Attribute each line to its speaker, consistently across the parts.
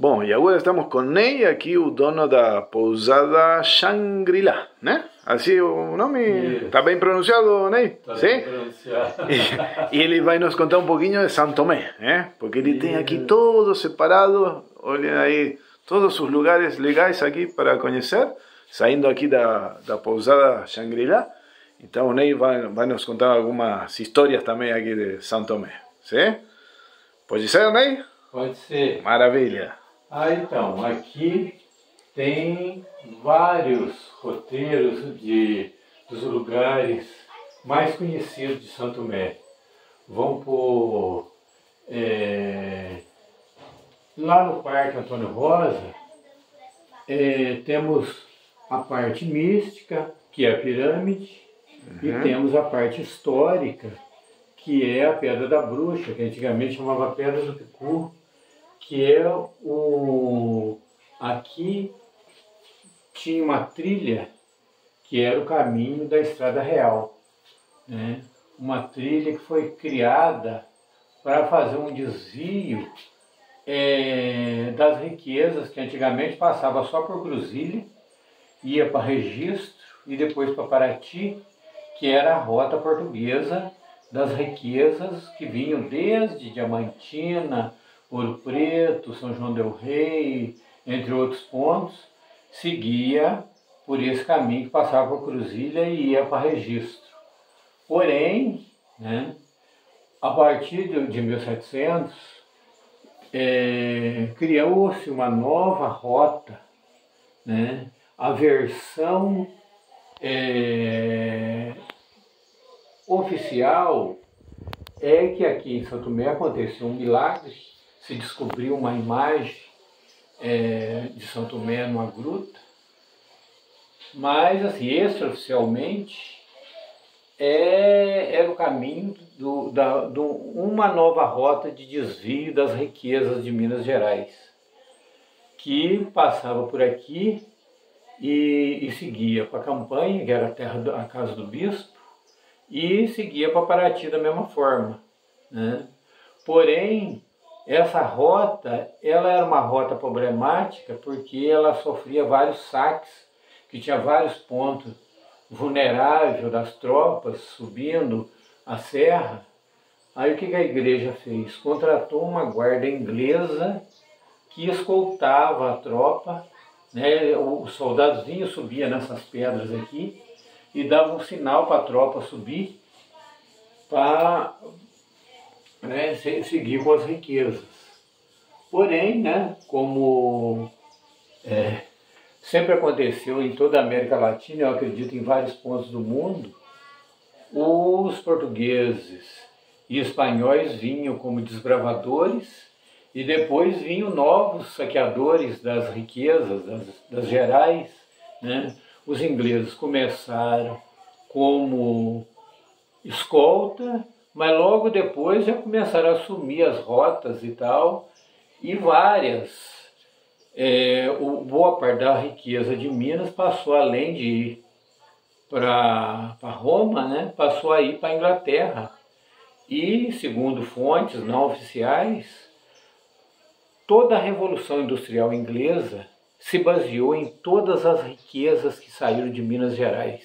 Speaker 1: Bom, e agora estamos com Ney, aqui o dono da pousada Shangri-La, né? Assim o nome está bem pronunciado, Ney?
Speaker 2: Está bem pronunciado.
Speaker 1: E ele vai nos contar um pouquinho de São Tomé, né? Porque ele tem aqui todo separado, olhem aí, todos os lugares legais aqui para conhecer, saindo aqui da pousada Shangri-La. Então o Ney vai nos contar algumas histórias também aqui de São Tomé, sim? Pode ser, Ney?
Speaker 2: Pode ser.
Speaker 1: Maravilha.
Speaker 2: Então, aqui tem vários roteiros dos lugares mais conhecidos de São Tomé. Vão por... lá no Parque Antônio Rosa, temos a parte mística, que é a pirâmide, e temos a parte histórica, que é a Pedra da Bruxa, que antigamente chamava Pedra do Picu, que é aqui tinha uma trilha que era o caminho da Estrada Real, né? Uma trilha que foi criada para fazer um desvio das riquezas que antigamente passava só por Brusília, ia para Registro e depois para Paraty, que era a rota portuguesa das riquezas que vinham desde Diamantina, Ouro Preto, São João del Rei, entre outros pontos, seguia por esse caminho que passava por Cruzilha e ia para Registro. Porém, né, a partir de 1700, criou-se uma nova rota, né, a versão oficial é que aqui em São Tomé aconteceu um milagre, se descobriu uma imagem de São Tomé numa gruta, mas assim, extraoficialmente era o caminho de uma nova rota de desvio das riquezas de Minas Gerais, que passava por aqui e seguia para a Campanha, que era a casa do bispo, e seguia para Paraty da mesma forma, né? Porém, essa rota, ela era uma rota problemática porque ela sofria vários saques, que tinha vários pontos vulneráveis das tropas subindo a serra. Aí o que a igreja fez? Contratou uma guarda inglesa que escoltava a tropa, né? Os soldados vinham, subiam nessas pedras aqui e davam um sinal para a tropa subir para seguir com as riquezas. Porém, né, como sempre aconteceu em toda a América Latina, eu acredito em vários pontos do mundo, os portugueses e espanhóis vinham como desbravadores e depois vinham novos saqueadores das riquezas, das gerais, né? Os ingleses começaram como escolta, mas logo depois já começaram a assumir as rotas e tal, e boa parte da riqueza de Minas passou, além de ir para Roma, né, passou a ir para a Inglaterra. E, segundo fontes não oficiais, toda a Revolução Industrial Inglesa se baseou em todas as riquezas que saíram de Minas Gerais.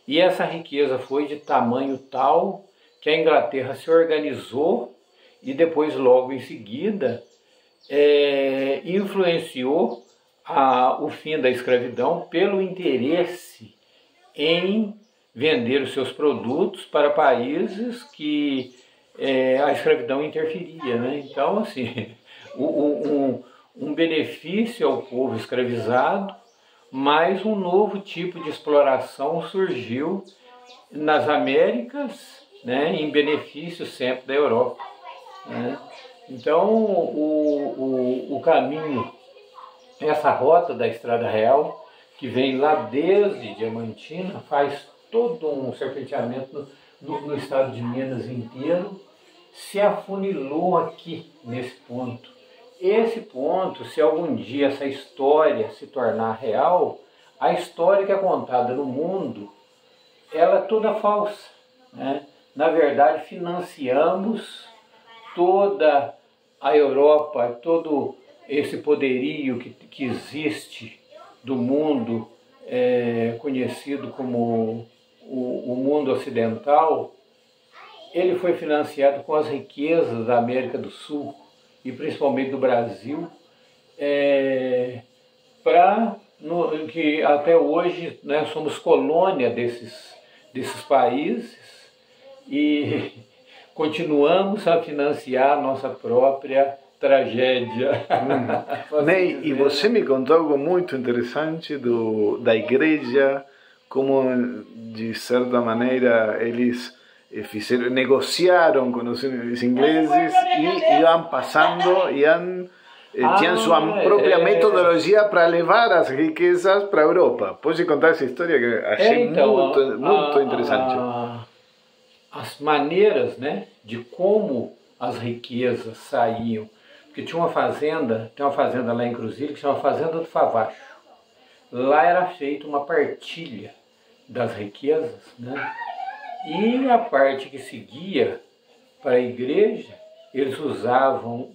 Speaker 2: E essa riqueza foi de tamanho tal que a Inglaterra se organizou e depois, logo em seguida, influenciou o fim da escravidão pelo interesse em vender os seus produtos para países que a escravidão interferia, né? Então, assim, um benefício ao povo escravizado, mas um novo tipo de exploração surgiu nas Américas, né, em benefício sempre da Europa, né? Então, o caminho, essa rota da Estrada Real, que vem lá desde Diamantina, faz todo um serpenteamento no estado de Minas inteiro, se afunilou aqui nesse ponto. Esse ponto, se algum dia essa história se tornar real, a história que é contada no mundo, ela é toda falsa, né? Na verdade, financiamos toda a Europa, todo esse poderio que existe do mundo conhecido como o mundo ocidental, ele foi financiado com as riquezas da América do Sul e principalmente do Brasil, que até hoje, né, somos colônia desses países e continuamos a financiar a nossa própria tragédia.
Speaker 1: Ney, e você me contou algo muito interessante da igreja, como de certa maneira eles negociaram com os ingleses e iam passando, tinham sua própria metodologia para levar as riquezas para a Europa. Pode contar essa história que achei muito interessante.
Speaker 2: As maneiras, né, de como as riquezas saíam. Porque tem uma fazenda lá em Cruzeiro que se chama Fazenda do Favacho. Lá era feita uma partilha das riquezas, né? E a parte que seguia para a igreja, eles usavam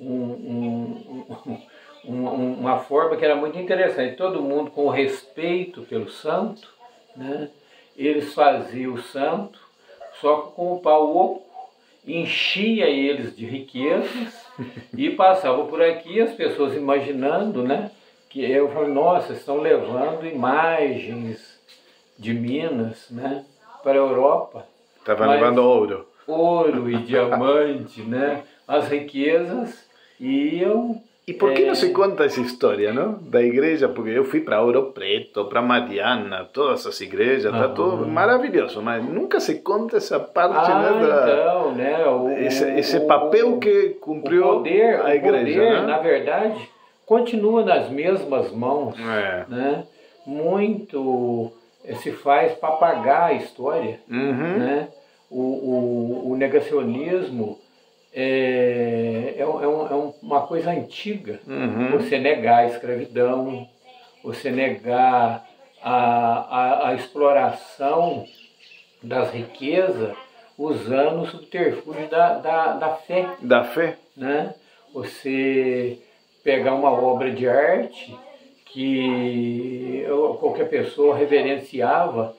Speaker 2: uma forma que era muito interessante. Todo mundo com respeito pelo santo, né? Eles faziam o santo, só que com o pau oco, enchia eles de riquezas e passavam por aqui, as pessoas imaginando, né? Que eu falo, nossa, estão levando imagens de Minas, né, para a Europa.
Speaker 1: Estavam levando ouro.
Speaker 2: Ouro e diamante, né? As riquezas iam...
Speaker 1: E por que não se conta essa história, não? Da igreja? Porque eu fui para Ouro Preto, para Mariana, todas as igrejas, está tudo maravilhoso, mas nunca se conta essa parte,
Speaker 2: então, né?
Speaker 1: Esse papel que cumpriu a igreja. O poder, né?
Speaker 2: Na verdade, continua nas mesmas mãos, né? Muito se faz para apagar a história, né? O negacionismo é uma coisa antiga. Você negar a escravidão, você negar a exploração das riquezas usando o subterfúgio da fé.
Speaker 1: Da fé.
Speaker 2: Né? Você pegar uma obra de arte que qualquer pessoa reverenciava,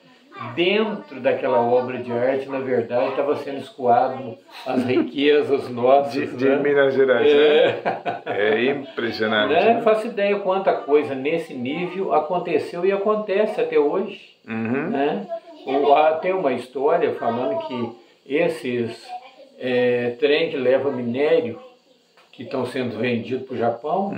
Speaker 2: dentro daquela obra de arte, na verdade, estava sendo escoado as riquezas nossas.
Speaker 1: De Minas Gerais, né? É impressionante.
Speaker 2: Né? Não faço ideia quanta coisa nesse nível aconteceu e acontece até hoje. Né? Tem uma história falando que esses trem que leva minério, que estão sendo vendidos para o Japão,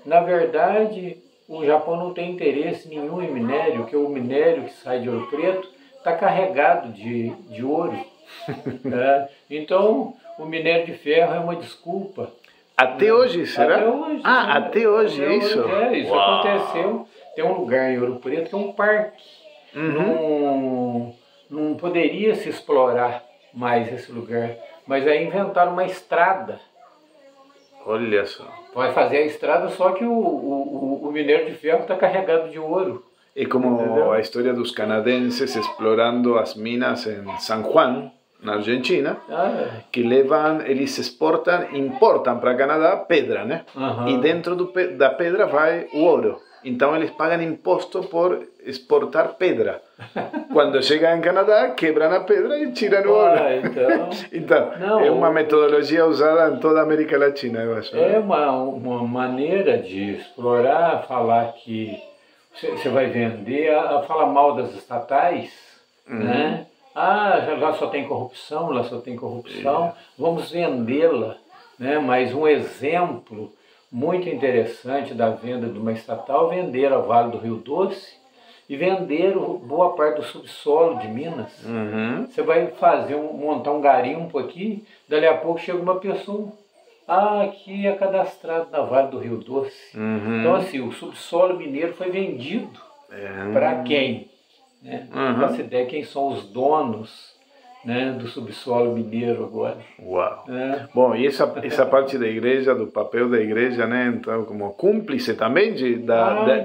Speaker 2: na verdade... O Japão não tem interesse nenhum em minério, porque o minério que sai de Ouro Preto está carregado de ouro. Então, o minério de ferro é uma desculpa.
Speaker 1: Até hoje, será?
Speaker 2: Até hoje.
Speaker 1: Até hoje, é isso?
Speaker 2: Isso aconteceu. Tem um lugar em Ouro Preto que é um parque. Não poderia se explorar mais esse lugar. Mas aí inventaram uma estrada.
Speaker 1: Olha só.
Speaker 2: Vai fazer a estrada, só que o minério de ferro está carregado de ouro.
Speaker 1: É como a história dos canadenses explorando as minas em San Juan, na Argentina, que eles importam para Canadá pedra, né? E dentro da pedra vai o ouro. Então eles pagam imposto por exportar pedra. Quando chegam em Canadá, quebram a pedra e tiram o ouro. Então não, é uma metodologia usada em toda a América Latina, eu acho.
Speaker 2: É uma maneira de explorar, falar que você vai vender, falar mal das estatais, né? Lá só tem corrupção, vamos vendê-la, né? Mas um exemplo muito interessante da venda de uma estatal, vender a Vale do Rio Doce e vender boa parte do subsolo de Minas. Você vai montar um garimpo aqui, dali a pouco chega uma pessoa, aqui é cadastrado na Vale do Rio Doce. Então assim, o subsolo mineiro foi vendido para quem? Né? Faço ideia quem são os donos, né, do subsolo mineiro agora.
Speaker 1: Uau! Bom, e essa parte da igreja, do papel da igreja, né, então, como cúmplice também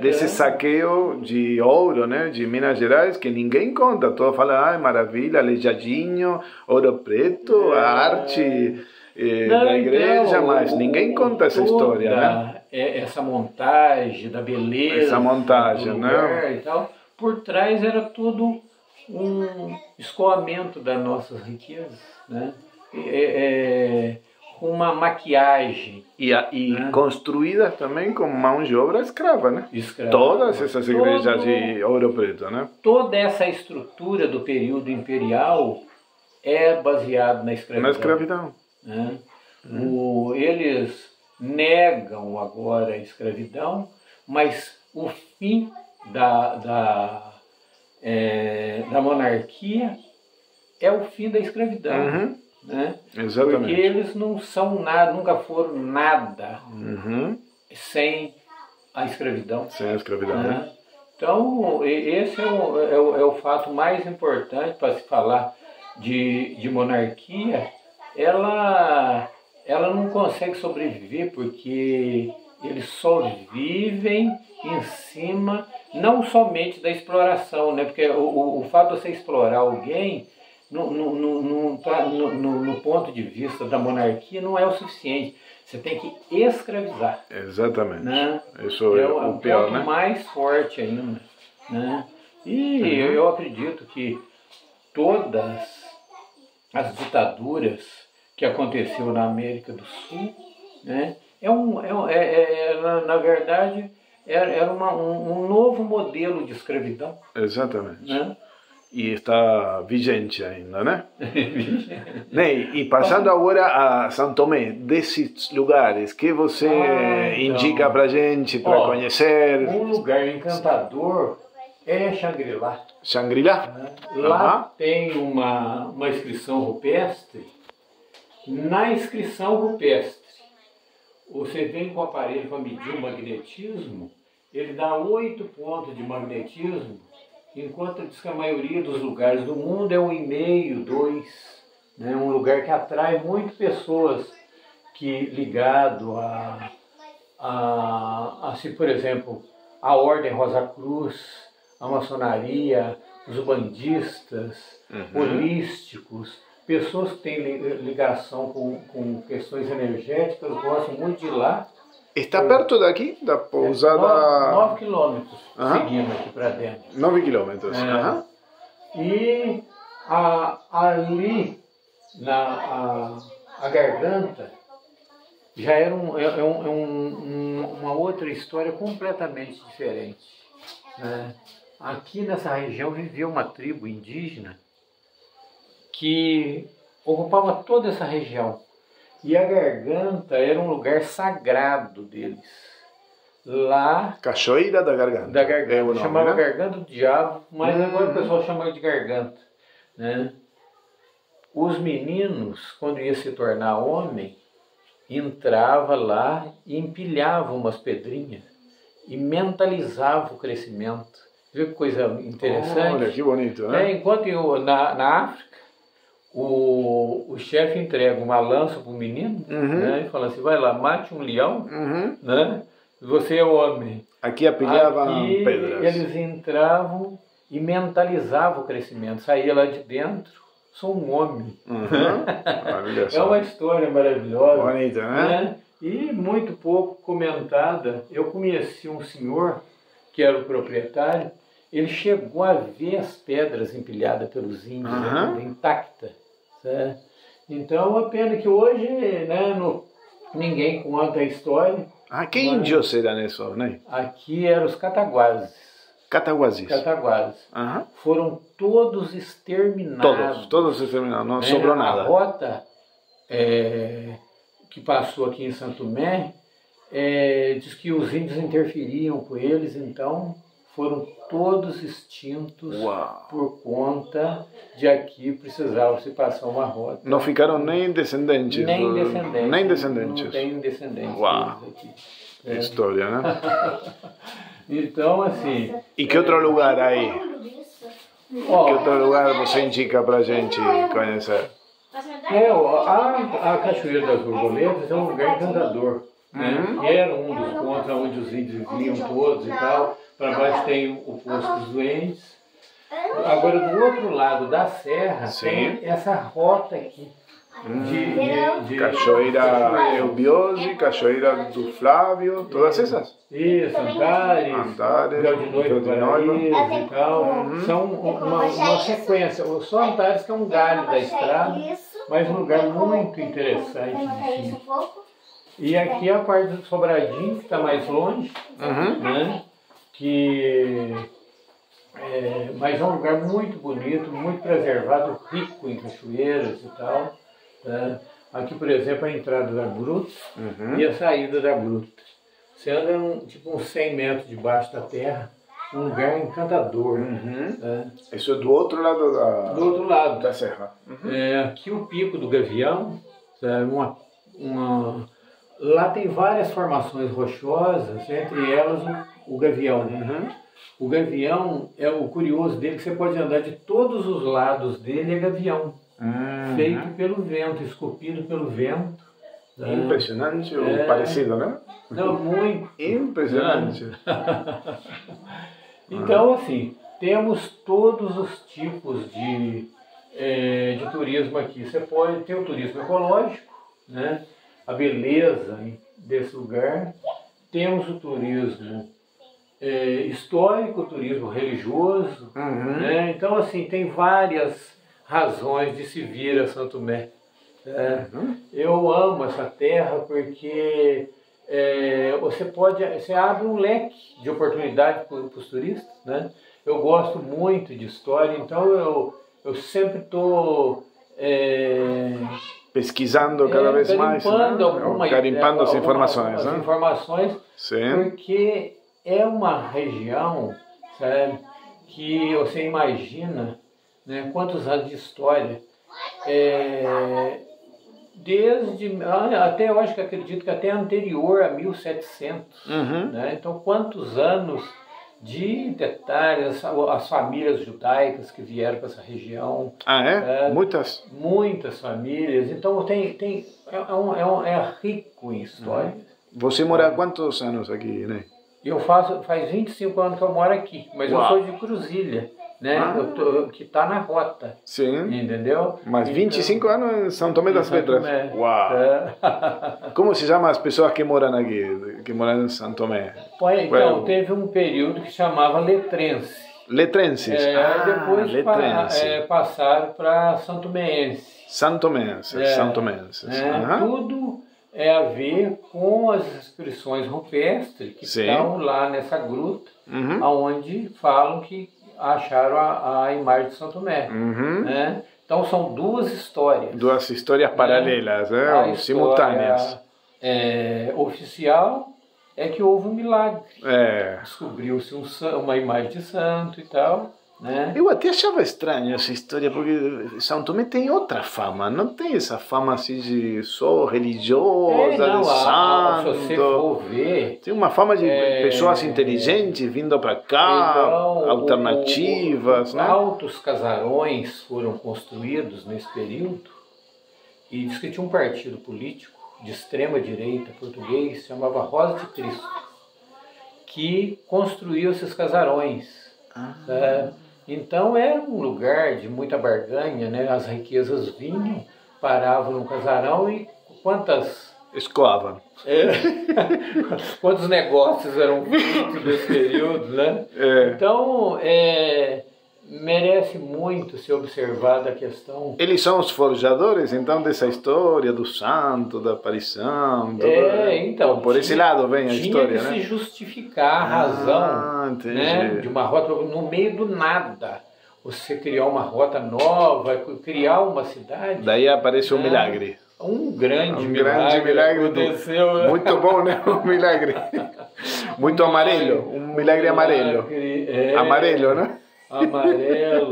Speaker 1: desse saqueio de ouro, né, de Minas Gerais, que ninguém conta. Todos falam, maravilha, Aleijadinho, Ouro Preto, a arte da igreja, mas ninguém conta essa história, né?
Speaker 2: Essa montagem da beleza,
Speaker 1: essa montagem,
Speaker 2: do lugar,
Speaker 1: né?
Speaker 2: E tal, por trás era tudo um escoamento das nossas riquezas, né? Uma maquiagem.
Speaker 1: E né? Construída também com mão de obra escrava, né?
Speaker 2: Escrava.
Speaker 1: Todas essas igrejas de Ouro Preto, né?
Speaker 2: Toda essa estrutura do período imperial é baseada na escravidão.
Speaker 1: Na escravidão.
Speaker 2: Né? Eles negam agora a escravidão, mas o fim da monarquia é o fim da escravidão. Né?
Speaker 1: Exatamente.
Speaker 2: Porque eles não são nada, nunca foram nada sem a escravidão.
Speaker 1: Sem a escravidão, né?
Speaker 2: Então, esse é o fato mais importante para se falar de monarquia. Ela não consegue sobreviver porque eles só vivem em cima, não somente da exploração, né? Porque o fato de você explorar alguém no ponto de vista da monarquia não é o suficiente. Você tem que escravizar.
Speaker 1: Exatamente.
Speaker 2: Né?
Speaker 1: Isso é o pior,
Speaker 2: ponto
Speaker 1: né?
Speaker 2: mais forte ainda. Né? E eu acredito que todas as ditaduras que aconteceu na América do Sul, né? Na verdade, era um novo modelo de escravidão.
Speaker 1: Exatamente.
Speaker 2: Né?
Speaker 1: E está vigente ainda, né? Ney, e passando agora a São Tomé, desses lugares que você indica para gente, para conhecer?
Speaker 2: Um lugar encantador é Xangri-Lá.
Speaker 1: Xangri-Lá?
Speaker 2: Né? Lá tem uma inscrição rupestre. Na inscrição rupestre, você vem com o aparelho para medir o magnetismo, ele dá 8 pontos de magnetismo, enquanto diz que a maioria dos lugares do mundo é 1,5, 2, né? Um lugar que atrai muito pessoas que ligado assim, por exemplo, a Ordem Rosa Cruz, a maçonaria, os bandistas, holísticos, pessoas que têm ligação com questões energéticas gostam muito de ir lá.
Speaker 1: Está perto daqui, da pousada?
Speaker 2: 9 quilômetros, seguindo aqui para dentro.
Speaker 1: 9 quilômetros.
Speaker 2: E ali, a garganta, já era uma outra história completamente diferente. Né? Aqui nessa região vivia uma tribo indígena que ocupava toda essa região. E a garganta era um lugar sagrado deles. Lá...
Speaker 1: Cachoeira da Garganta.
Speaker 2: Da Garganta. Chamava
Speaker 1: né?
Speaker 2: Garganta do Diabo, mas agora o pessoal chama de Garganta. Né? Os meninos, quando ia se tornar homem, entrava lá e empilhava umas pedrinhas e mentalizava o crescimento. Viu que coisa interessante?
Speaker 1: Olha, que bonito, né?
Speaker 2: Enquanto na África, o chefe entrega uma lança para o menino, né, e fala assim, vai lá, mate um leão, né, você é homem.
Speaker 1: Aqui apilhavam
Speaker 2: Aqui,
Speaker 1: pedras.
Speaker 2: Eles entravam e mentalizavam o crescimento. Saía lá de dentro, sou um homem. É uma história maravilhosa.
Speaker 1: Bonita, né?
Speaker 2: E muito pouco comentada. Eu conheci um senhor, que era o proprietário, ele chegou a ver as pedras empilhadas pelos índios, intactas. Certo? Então, a pena que hoje, né, ninguém conta a história.
Speaker 1: Que índios eram esses, né?
Speaker 2: Aqui eram os cataguases.
Speaker 1: Cataguases.
Speaker 2: Foram todos exterminados.
Speaker 1: Todos exterminados, não sobrou nada.
Speaker 2: A rota que passou aqui em Santo Tomé diz que os índios interferiam com eles, então foram todos extintos. Por conta de aqui precisava se passar uma rota.
Speaker 1: Não ficaram nem descendentes.
Speaker 2: Nem descendentes.
Speaker 1: Não
Speaker 2: tem descendentes.
Speaker 1: Aqui. História, né?
Speaker 2: Então, assim...
Speaker 1: E que outro lugar aí? Que outro lugar você indica pra gente conhecer?
Speaker 2: A Cachoeira das Borboletas é um lugar encantador. Né? Era um dos pontos onde os índios viviam todos e tal. Para baixo tem o Poço dos Duendes. Agora, do outro lado da serra, tem essa rota aqui.
Speaker 1: Cachoeira Eubiose, Cachoeira do Flávio, todas essas?
Speaker 2: Isso, Antares, Véu de Noiva e tal. São uma sequência. Só Antares que é um galho da estrada, mas um lugar muito interessante de si. E aqui a parte do Sobradinho, que está mais longe, né? Mas é um lugar muito bonito, muito preservado, rico em cachoeiras e tal. Né? Aqui, por exemplo, a entrada da gruta e a saída da gruta. Você anda uns 100 metros debaixo da terra, um lugar encantador. Né?
Speaker 1: Isso é do outro lado
Speaker 2: do outro lado
Speaker 1: da serra.
Speaker 2: Aqui o Pico do Gavião, lá tem várias formações rochosas, entre elas o Gavião. Né? O Gavião, o curioso dele, que você pode andar de todos os lados dele, é gavião. Feito pelo vento, esculpido pelo vento.
Speaker 1: Impressionante, ou parecido, né?
Speaker 2: Não, muito.
Speaker 1: Impressionante.
Speaker 2: Então, assim, temos todos os tipos de turismo aqui. Você pode ter o turismo ecológico, né? A beleza desse lugar. Temos o turismo histórico, o turismo religioso. Né? Então, assim, tem várias razões de se vir a Santo Tomé. Eu amo essa terra porque você abre um leque de oportunidade para os turistas. Né? Eu gosto muito de história, então eu sempre estou
Speaker 1: pesquisando cada vez mais, garimpando as informações.
Speaker 2: As informações, porque é uma região, sabe, que você imagina, né, quantos anos de história, até eu acho que acredito que até anterior a 1700, né? Então quantos anos de detalhes, as famílias judaicas que vieram para essa região. Muitas famílias, então é rico em história.
Speaker 1: Você mora há quantos anos aqui, né?
Speaker 2: Faz 25 anos que eu moro aqui, mas eu sou de Cruzilha, né? Que está na rota.
Speaker 1: Sim.
Speaker 2: Entendeu?
Speaker 1: Mas 25 anos em São Tomé das Letras. Uau! Como se chama as pessoas que moram aqui, que moram em São Tomé?
Speaker 2: Então, teve um período que chamava Letrense.
Speaker 1: Letrenses?
Speaker 2: Depois passaram para santomenses.
Speaker 1: Santomenses.
Speaker 2: Tudo a ver com as inscrições rupestres que estão lá nessa gruta, onde falam que acharam a imagem de São Tomé. Né? Então são duas histórias.
Speaker 1: Duas histórias paralelas,
Speaker 2: ou
Speaker 1: simultâneas.
Speaker 2: Oficial é que houve um milagre. Descobriu-se uma imagem de santo e tal. Né?
Speaker 1: Eu até achava estranho essa história, porque São Tomé tem outra fama, não tem essa fama assim de só religiosa, de santo.
Speaker 2: Se você for ver,
Speaker 1: tem uma fama de pessoas inteligentes vindo para cá, então, alternativas. Né?
Speaker 2: Altos casarões foram construídos nesse período, e diz que tinha um partido político de extrema direita português, chamava Rosa de Cristo, que construiu esses casarões. Então era um lugar de muita barganha, né? As riquezas vinham, paravam no casarão e
Speaker 1: escoavam.
Speaker 2: Quantos negócios eram feitos nesse período, né? Então merece muito ser observada a questão.
Speaker 1: Eles são os forjadores, então, dessa história do santo, da aparição.
Speaker 2: Então.
Speaker 1: Por esse lado vem a história,
Speaker 2: né?
Speaker 1: Tinha
Speaker 2: que se justificar a razão, né, de uma rota no meio do nada. Você criar uma rota nova, criar uma cidade.
Speaker 1: Daí aparece um milagre.
Speaker 2: Um grande milagre aconteceu.
Speaker 1: Muito bom, né? Um milagre. Muito amarelo. Um milagre amarelo. Amarelo, né?
Speaker 2: Amarelo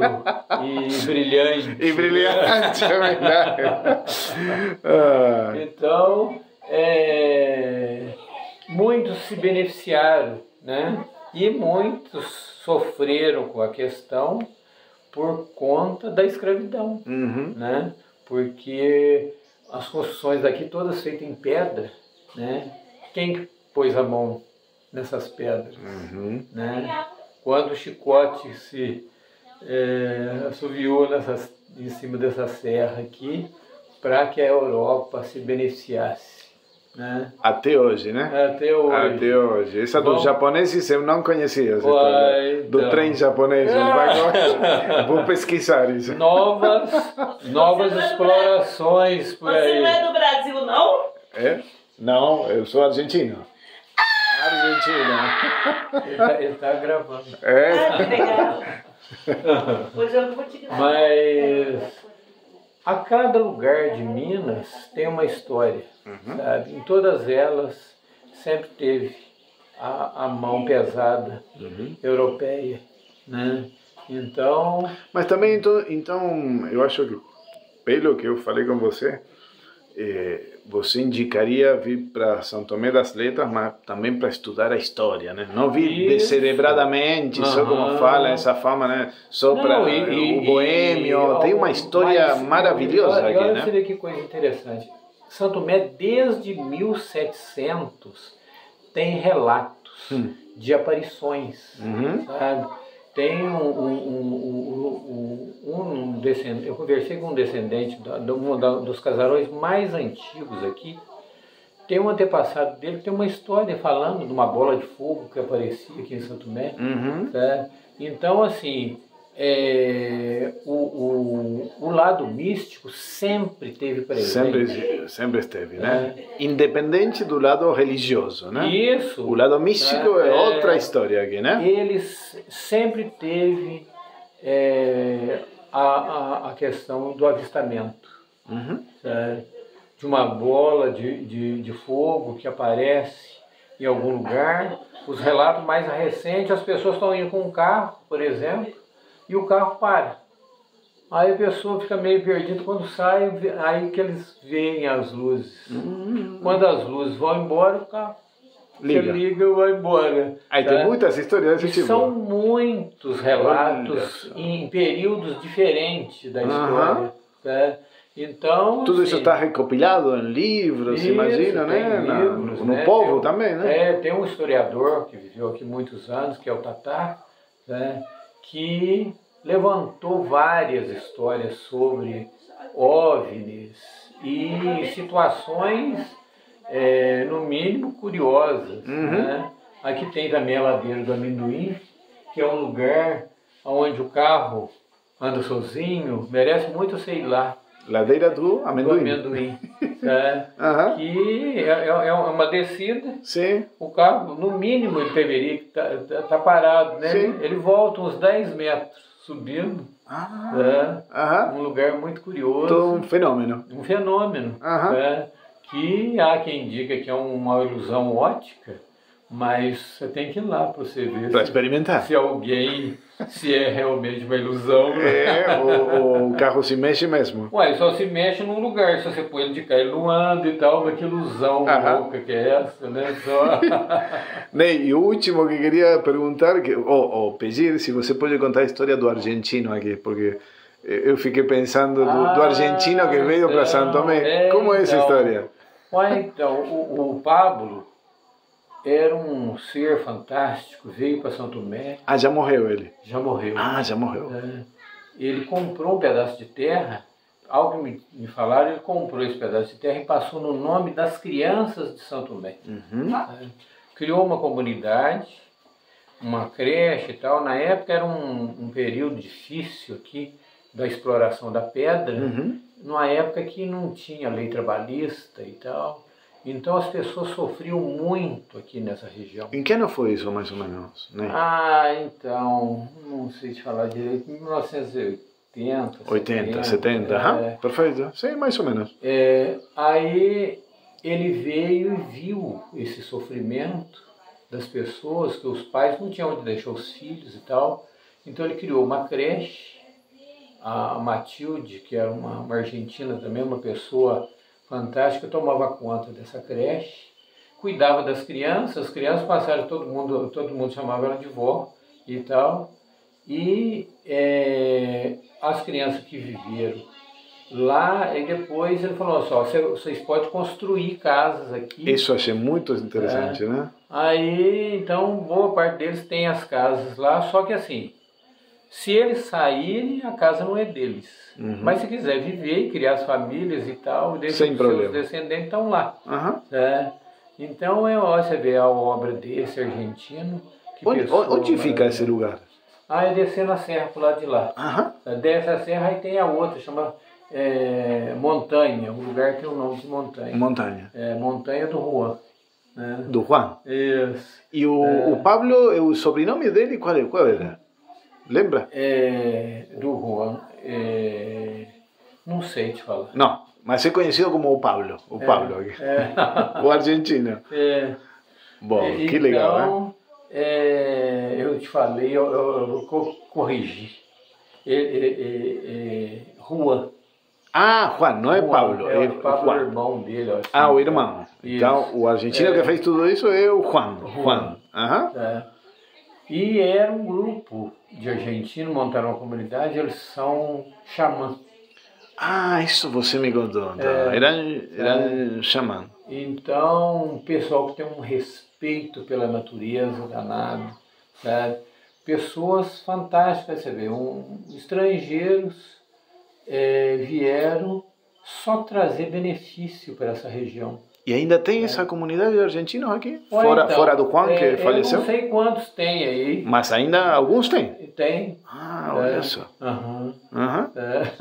Speaker 2: e brilhante.
Speaker 1: E brilhante, é verdade.
Speaker 2: Então, muitos se beneficiaram, né? E muitos sofreram com a questão por conta da escravidão, né? Porque as construções daqui todas feitas em pedra, né? Quem pôs a mão nessas pedras, né? Quando o chicote se assoviou em cima dessa serra aqui, para que a Europa se beneficiasse. Né?
Speaker 1: Até hoje, né?
Speaker 2: Até hoje.
Speaker 1: Até hoje. Essa dos japoneses eu não conhecia. Essa
Speaker 2: Uai,
Speaker 1: do trem japonês. Vou pesquisar isso.
Speaker 2: Novas explorações por aí.
Speaker 3: Você não é do Brasil, não?
Speaker 1: É? Não, eu sou argentino. Argentina.
Speaker 2: Ele tá gravando.
Speaker 1: É?
Speaker 3: Ah, que legal. Pois eu vou te gravar.
Speaker 2: Mas a cada lugar de Minas tem uma história, sabe? Em todas elas sempre teve a mão pesada europeia, né? Então...
Speaker 1: Mas também, então, eu acho que, pelo que eu falei com você, você indicaria vir para São Tomé das Letras, mas também para estudar a história, né? Não vir descerebradamente, só como fala essa fama, né? Só para o boêmio. Tem uma história maravilhosa aqui, né?
Speaker 2: Você vê que coisa interessante. São Tomé, desde 1700, tem relatos de aparições, sabe? Tem um descendente, eu conversei com um descendente dos casarões mais antigos aqui. Tem um antepassado dele que tem uma história falando de uma bola de fogo que aparecia aqui em São Tomé. Tá? Então, assim, o lado místico sempre teve presente.
Speaker 1: Sempre esteve, né? Independente do lado religioso, né?
Speaker 2: Isso.
Speaker 1: O lado místico é outra história aqui, né?
Speaker 2: Eles sempre teve a questão do avistamento, sabe? De uma bola de fogo que aparece em algum lugar. Os relatos mais recentes, as pessoas estão indo com um carro, por exemplo, e o carro para. Aí a pessoa fica meio perdida, quando sai, aí que eles veem as luzes. Quando as luzes vão embora, o carro liga e vai embora.
Speaker 1: Aí tem muitas histórias desse tipo.
Speaker 2: São muitos relatos em períodos diferentes da história. Tá? Então,
Speaker 1: tudo isso está recopilado em livros, imagina, né?
Speaker 2: Livros,
Speaker 1: no povo também, né?
Speaker 2: Tem um historiador que viveu aqui muitos anos, que é o Tatá, né? Que levantou várias histórias sobre OVNIs e situações, no mínimo, curiosas. Né? Aqui tem também a Ladeira do Amendoim, que é um lugar onde o carro anda sozinho, merece muito você ir lá.
Speaker 1: Ladeira do Amendoim.
Speaker 2: Que é uma descida.
Speaker 1: Sim.
Speaker 2: O carro, no mínimo, ele deveria estar parado, né?
Speaker 1: Sim.
Speaker 2: Ele volta uns 10 metros subindo. Um lugar muito curioso.
Speaker 1: Todo um fenômeno.
Speaker 2: Um fenômeno. Que há quem diga que é uma ilusão ótica, mas você tem que ir lá para você ver.
Speaker 1: Para experimentar.
Speaker 2: Se é realmente uma ilusão.
Speaker 1: O carro se mexe mesmo.
Speaker 2: Ué, só se mexe num lugar. Se você põe ele de cá, ele não anda e tal, mas que ilusão louca que é essa, né?
Speaker 1: Ney, e o último que queria perguntar, ou pedir, se você pode contar a história do argentino aqui, porque eu fiquei pensando do argentino que veio para São Tomé. Como é essa história?
Speaker 2: Ué, então, o Pablo era um ser fantástico, veio para São Tomé.
Speaker 1: Ah, já morreu ele?
Speaker 2: Já morreu.
Speaker 1: Ah, já morreu.
Speaker 2: Ele comprou um pedaço de terra, algo me falaram, ele comprou esse pedaço de terra e passou no nome das crianças de São Tomé. Criou uma comunidade, uma creche e tal. Na época era um período difícil aqui da exploração da pedra, numa época que não tinha lei trabalhista e tal. Então as pessoas sofriam muito aqui nessa região.
Speaker 1: Em que ano foi isso, mais ou menos? Né?
Speaker 2: Então, não sei te falar direito, 1980,
Speaker 1: 80, 70, perfeito. Sim, mais ou menos.
Speaker 2: Aí ele veio e viu esse sofrimento das pessoas, que os pais não tinham onde deixar os filhos e tal. Então ele criou uma creche. A Matilde, que era uma argentina também, uma pessoa fantástica, tomava conta dessa creche, cuidava das crianças, as crianças passaram, todo mundo chamava ela de vó e tal, e as crianças que viveram lá, e depois ele falou assim, vocês podem construir casas aqui.
Speaker 1: Isso eu achei muito interessante, né?
Speaker 2: Aí, então, boa parte deles tem as casas lá, só que assim, Se eles saírem, a casa não é deles. Mas se quiser viver e criar as famílias e tal,
Speaker 1: sem problema.
Speaker 2: Seus descendentes estão lá.
Speaker 1: Uhum.
Speaker 2: Então, você vê a obra desse argentino.
Speaker 1: Onde fica esse lugar?
Speaker 2: É descendo a serra pro lado de lá. Desce a serra e tem a outra, chama Montanha. O lugar tem o nome de Montanha.
Speaker 1: Montanha.
Speaker 2: Montanha do Juan.
Speaker 1: Do Juan?
Speaker 2: Isso.
Speaker 1: E o Pablo, o sobrenome dele, qual era? Lembra?
Speaker 2: Do Juan. Não sei te falar.
Speaker 1: Não, mas é conhecido como o Pablo. O Pablo aqui. O argentino. Bom, que legal, né?
Speaker 2: Eu te falei, eu vou corrigir. Juan.
Speaker 1: Ah, Juan, não é Pablo.
Speaker 2: É o Pablo,
Speaker 1: Juan.
Speaker 2: O irmão dele. Assim,
Speaker 1: o irmão.
Speaker 2: Isso.
Speaker 1: Então, o argentino que fez tudo isso é o Juan. Juan.
Speaker 2: E era um grupo de argentinos, montaram uma comunidade, eles são xamã.
Speaker 1: Isso você me contou. Então. Era xamã.
Speaker 2: Então, um pessoal que tem um respeito pela natureza danado, sabe? Pessoas fantásticas, você vê, estrangeiros vieram só trazer benefício para essa região.
Speaker 1: E ainda tem essa comunidade de argentinos aqui? Fora do Juan, que faleceu?
Speaker 2: Eu não sei quantos tem aí.
Speaker 1: Mas ainda alguns tem?
Speaker 2: Tem.
Speaker 1: Olha só.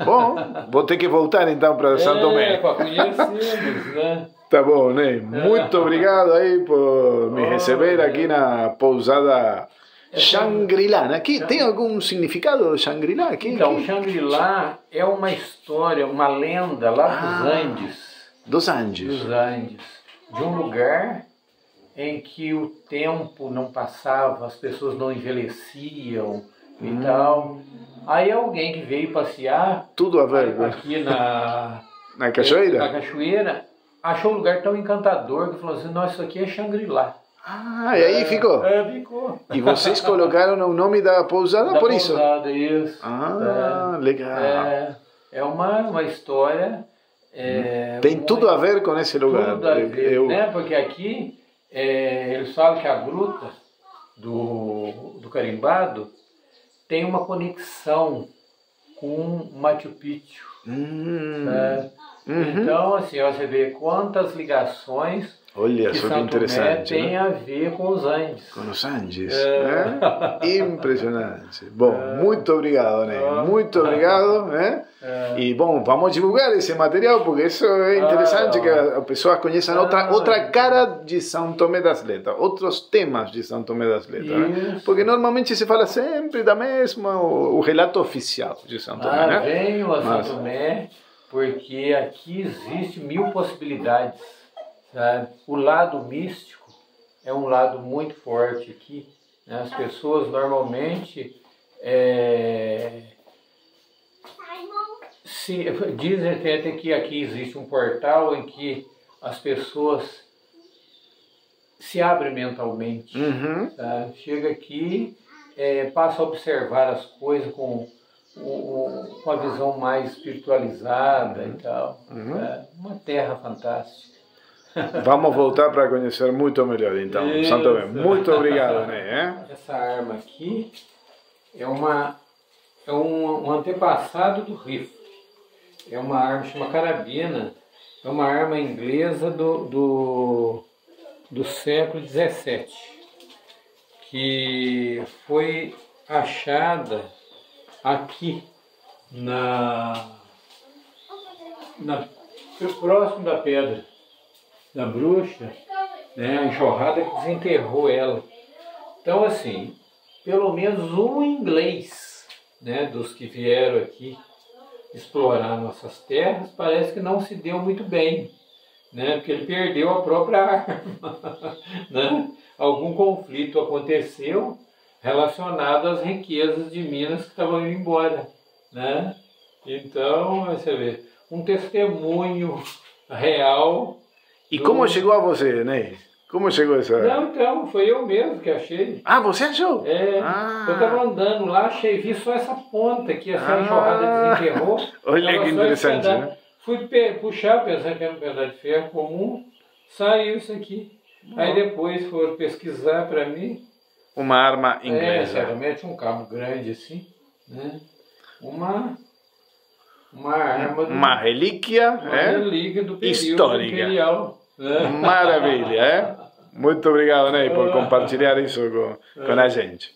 Speaker 1: Bom, vou ter que voltar então para São Tomé.
Speaker 2: Para conhecê-los, né?
Speaker 1: Tá bom, né? Muito obrigado aí por me receber aqui na pousada Shangri-La. Aqui tem algum significado Shangri-La aqui?
Speaker 2: Então, Shangri-La é uma história, uma lenda lá dos Andes.
Speaker 1: Dos Andes.
Speaker 2: Dos Andes. De um lugar em que o tempo não passava, as pessoas não envelheciam e tal. Aí alguém que veio passear
Speaker 1: tudo a ver
Speaker 2: aqui na
Speaker 1: cachoeira?
Speaker 2: Na cachoeira, achou um lugar tão encantador que falou assim, nossa, isso aqui é Shangri-La.
Speaker 1: E aí ficou?
Speaker 2: Ficou.
Speaker 1: E vocês colocaram o nome da pousada por isso?
Speaker 2: Da pousada, isso.
Speaker 1: Legal.
Speaker 2: É uma história...
Speaker 1: tem tudo a ver com esse lugar.
Speaker 2: Tudo a ver, né? Porque aqui eles falam que a gruta do Carimbado tem uma conexão com Machu Picchu. Então, assim, você vê quantas ligações
Speaker 1: Olha, só que interessante.
Speaker 2: Tem a ver com os Andes.
Speaker 1: Com os Andes. Impressionante. Bom, muito obrigado, né? Muito obrigado. E, bom, vamos divulgar esse material, porque isso é interessante, que as pessoas conheçam outra cara de São Tomé das Letras, outros temas de São Tomé das Letras. Né? Porque normalmente se fala sempre da mesma, o relato oficial de São Tomé. Né?
Speaker 2: Venho a São Tomé, porque aqui existe 1000 possibilidades. Sabe? O lado místico é um lado muito forte aqui. Né? As pessoas normalmente dizem até que aqui existe um portal em que as pessoas se abrem mentalmente. Sabe? Chega aqui, passa a observar as coisas com a visão mais espiritualizada e tal. Uma terra fantástica.
Speaker 1: Vamos voltar para conhecer muito melhor, então. São Tomé. Muito obrigado, né?
Speaker 2: Essa arma aqui é um antepassado do rifle. É uma arma, chama carabina. É uma arma inglesa do século XVII, que foi achada aqui próximo da pedra da bruxa, né, a enxurrada que desenterrou ela. Então, assim, pelo menos um inglês, né, dos que vieram aqui explorar nossas terras, parece que não se deu muito bem, né, porque ele perdeu a própria arma. Né? Algum conflito aconteceu relacionado às riquezas de Minas que estavam indo embora. Né? Então, você vê, um testemunho real.
Speaker 1: E como chegou a você, né? Como chegou essa...
Speaker 2: Não, então, foi eu mesmo que achei.
Speaker 1: Você achou?
Speaker 2: Eu estava andando lá, vi só essa ponta aqui, assim, a enxurrada desenterrou.
Speaker 1: Olha que interessante, né?
Speaker 2: Fui puxar, pensando que era um pedaço de ferro comum, saiu isso aqui. Aí depois foram pesquisar para mim.
Speaker 1: Uma arma inglesa.
Speaker 2: Certamente um cabo grande assim, né? Uma arma,
Speaker 1: uma relíquia,
Speaker 2: relíquia do período
Speaker 1: histórica.
Speaker 2: imperial.
Speaker 1: Maravilha, Muito obrigado, Ney, por compartilhar isso com a gente.